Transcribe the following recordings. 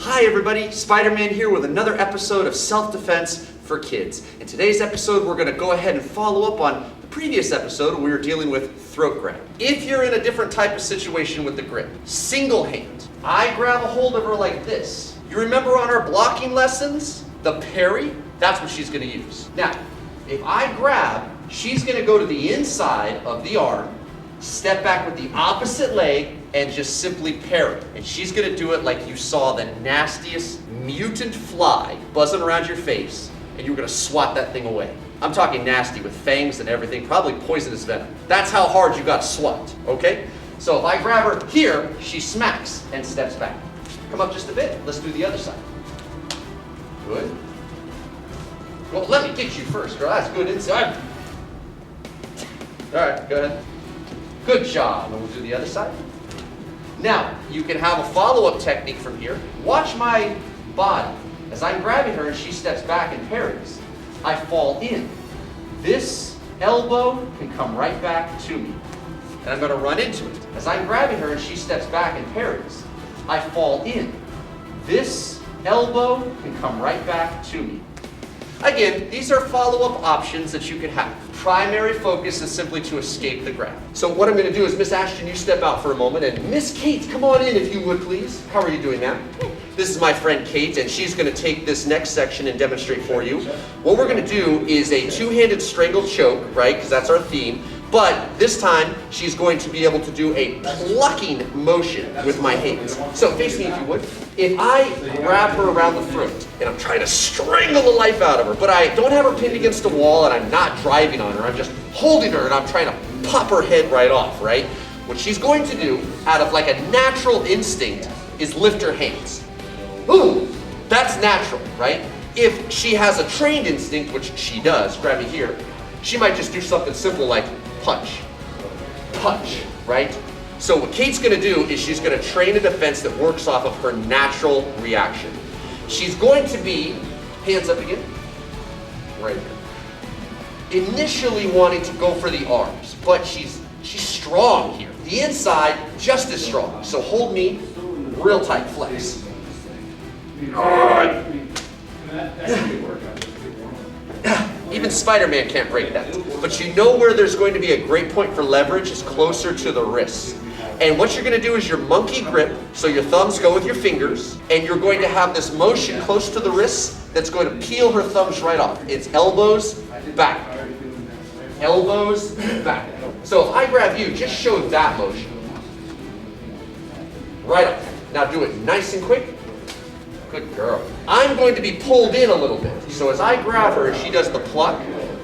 Hi everybody, Spiderman here with another episode of Self-Defense for Kids. In today's episode, we're going to go ahead and follow up on the previous episode where we were dealing with throat grab. If you're in a different type of situation with the grip, single hand, I grab a hold of her like this. You remember on our blocking lessons, the parry? That's what she's going to use. Now, if I grab, she's going to go to the inside of the arm, step back with the opposite leg, and just simply parry. And she's gonna do it like you saw the nastiest mutant fly buzzing around your face, and you're gonna swat that thing away. I'm talking nasty with fangs and everything, probably poisonous venom. That's how hard you got swat, okay? So if I grab her here, she smacks and steps back. Come up just a bit, let's do the other side. Good. Well, let me get you first, girl, that's good inside. All right, go ahead. Good job, and we'll do the other side. Now, you can have a follow-up technique from here. Watch my body. As I'm grabbing her and she steps back and parries, I fall in. This elbow can come right back to me. And I'm going to run into it. As I'm grabbing her and she steps back and parries, I fall in. This elbow can come right back to me. Again, these are follow-up options that you can have. Primary focus is simply to escape the grab. So what I'm going to do is, Miss Ashton, you step out for a moment, and Miss Kate, come on in if you would, please. How are you doing, ma'am? This is my friend Kate, and she's going to take this next section and demonstrate for you. What we're going to do is a two-handed strangle choke, right, because that's our theme. But this time, she's going to be able to do a plucking motion with my hands. So face me if you would. If I grab her around the throat, and I'm trying to strangle the life out of her, but I don't have her pinned against a wall and I'm not driving on her, I'm just holding her and I'm trying to pop her head right off, right? What she's going to do, out of like a natural instinct, is lift her hands. Ooh, that's natural, right? If she has a trained instinct, which she does, grab me here, she might just do something simple like punch, punch, right? So what Kate's gonna do is she's gonna train a defense that works off of her natural reaction. She's going to be, hands up again, right here. Initially wanting to go for the arms, but she's strong here. The inside, just as strong. So hold me, real tight, flex. Even Spider-Man can't break that. But you know where there's going to be a great point for leverage is closer to the wrists. And what you're going to do is your monkey grip, so your thumbs go with your fingers, and you're going to have this motion close to the wrists that's going to peel her thumbs right off. It's elbows, back. Elbows, back. So if I grab you, just show that motion. Right up. Now do it nice and quick. Good girl. I'm going to be pulled in a little bit. So as I grab her and she does the pluck,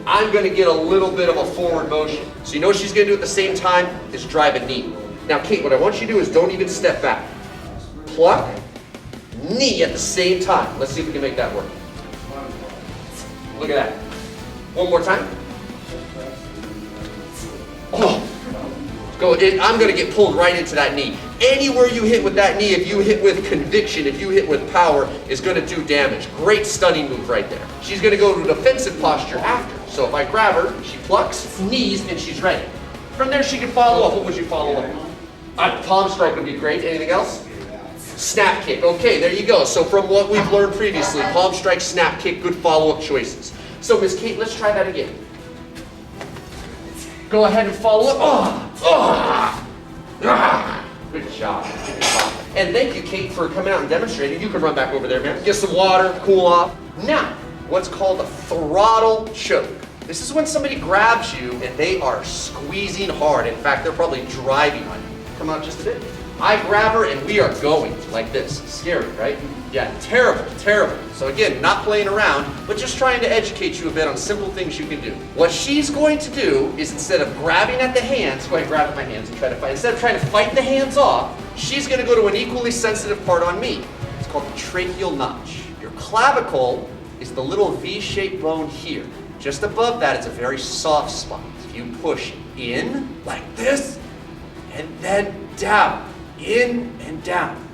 I'm going to get a little bit of a forward motion. So you know what she's going to do at the same time is drive a knee. Now Kate, what I want you to do is don't even step back. Pluck, knee at the same time. Let's see if we can make that work. Look at that. One more time. Oh. Go. I'm going to get pulled right into that knee. Anywhere you hit with that knee, if you hit with conviction, if you hit with power, is going to do damage. Great stunning move right there. She's going to go to a defensive posture after. So if I grab her, she plucks, knees, and she's ready. From there, she can follow up. What would you follow up? Palm strike would be great. Anything else? Snap kick. Okay, there you go. So from what we've learned previously, palm strike, snap kick, good follow-up choices. So Miss Kate, let's try that again. Go ahead and follow up. Good job. And thank you, Kate, for coming out and demonstrating. You can run back over there, man. Get some water, cool off. Now, what's called a throttle choke. This is when somebody grabs you and they are squeezing hard. In fact, they're probably driving on you. Come out just a bit. I grab her and we are going like this. Scary, right? Yeah, terrible, terrible. So again, not playing around, but just trying to educate you a bit on simple things you can do. What she's going to do is instead of grabbing at the hands, go ahead and grab at my hands and try to fight. Instead of trying to fight the hands off, she's going to go to an equally sensitive part on me. It's called the tracheal notch. Your clavicle is the little V-shaped bone here. Just above that is a very soft spot. If you push in like this, and then down, in and down,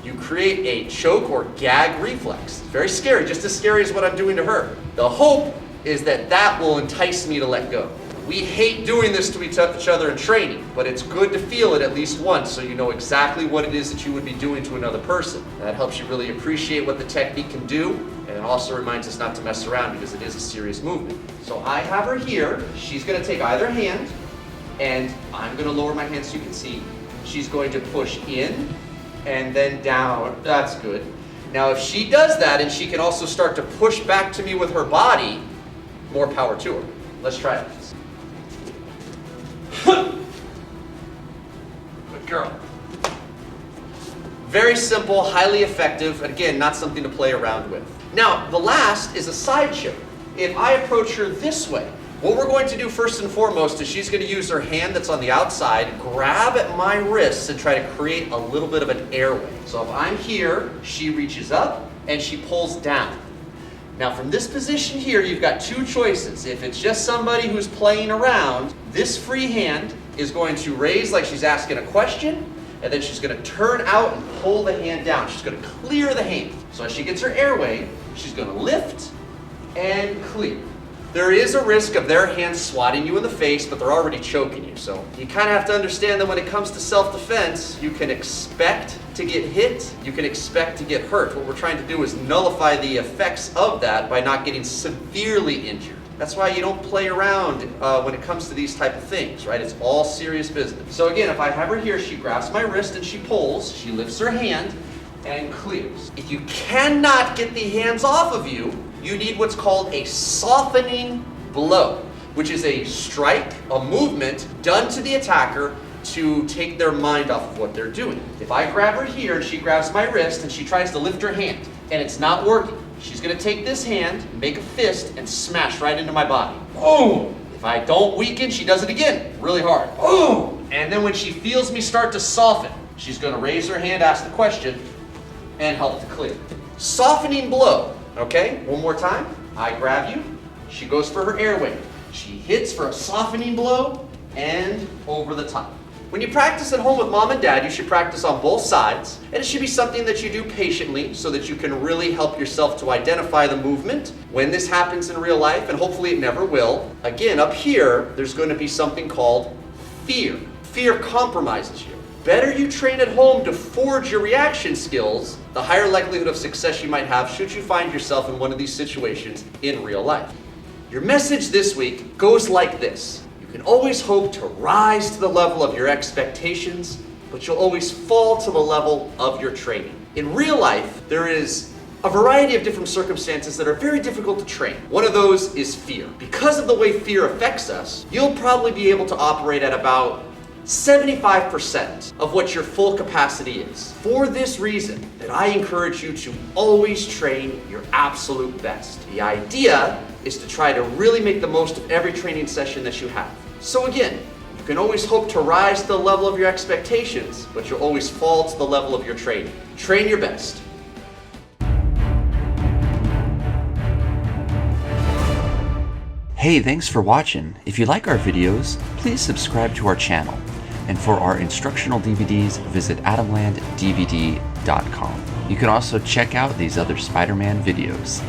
you create a choke or gag reflex. Very scary, just as scary as what I'm doing to her. The hope is that that will entice me to let go. We hate doing this to each other in training, but it's good to feel it at least once so you know exactly what it is that you would be doing to another person. That helps you really appreciate what the technique can do, and it also reminds us not to mess around because it is a serious movement. So I have her here. She's going to take either hand, and I'm going to lower my hand so you can see. She's going to push in and then down. That's good. Now if she does that and she can also start to push back to me with her body, more power to her. Let's try it. Good girl. Very simple, highly effective, again, not something to play around with. Now, the last is a side choke. If I approach her this way, what we're going to do first and foremost is she's going to use her hand that's on the outside, grab at my wrists and try to create a little bit of an airway. So if I'm here, she reaches up and she pulls down. Now from this position here, you've got two choices. If it's just somebody who's playing around, this free hand is going to raise like she's asking a question, and then she's going to turn out and pull the hand down. She's going to clear the hand. So as she gets her airway, she's going to lift and clear. There is a risk of their hands swatting you in the face, but they're already choking you. So you kind of have to understand that when it comes to self-defense, you can expect to get hit, you can expect to get hurt. What we're trying to do is nullify the effects of that by not getting severely injured. That's why you don't play around when it comes to these type of things, right? It's all serious business. So again, if I have her here, she grabs my wrist and she pulls, she lifts her hand and clears. If you cannot get the hands off of you, you need what's called a softening blow, which is a strike, a movement done to the attacker to take their mind off of what they're doing. If I grab her here and she grabs my wrist and she tries to lift her hand and it's not working, she's gonna take this hand, make a fist, and smash right into my body. Boom! If I don't weaken, she does it again, really hard. Boom! And then when she feels me start to soften, she's gonna raise her hand, ask the question, and help to clear. Softening blow. Okay, one more time. I grab you. She goes for her airway. She hits for a softening blow and over the top. When you practice at home with mom and dad, you should practice on both sides. And it should be something that you do patiently so that you can really help yourself to identify the movement when this happens in real life, and hopefully it never will. Again, up here, there's going to be something called fear. Fear compromises you. Better you train at home to forge your reaction skills, the higher likelihood of success you might have should you find yourself in one of these situations in real life. Your message this week goes like this. You can always hope to rise to the level of your expectations, but you'll always fall to the level of your training. In real life, there is a variety of different circumstances that are very difficult to train. One of those is fear. Because of the way fear affects us, you'll probably be able to operate at about 75% of what your full capacity is. For this reason, that I encourage you to always train your absolute best. The idea is to try to really make the most of every training session that you have. So again, you can always hope to rise to the level of your expectations, but you'll always fall to the level of your training. Train your best. Hey, thanks for watching. If you like our videos, please subscribe to our channel. And for our instructional DVDs, visit adamlanddvd.com. You can also check out these other Spider-Man videos.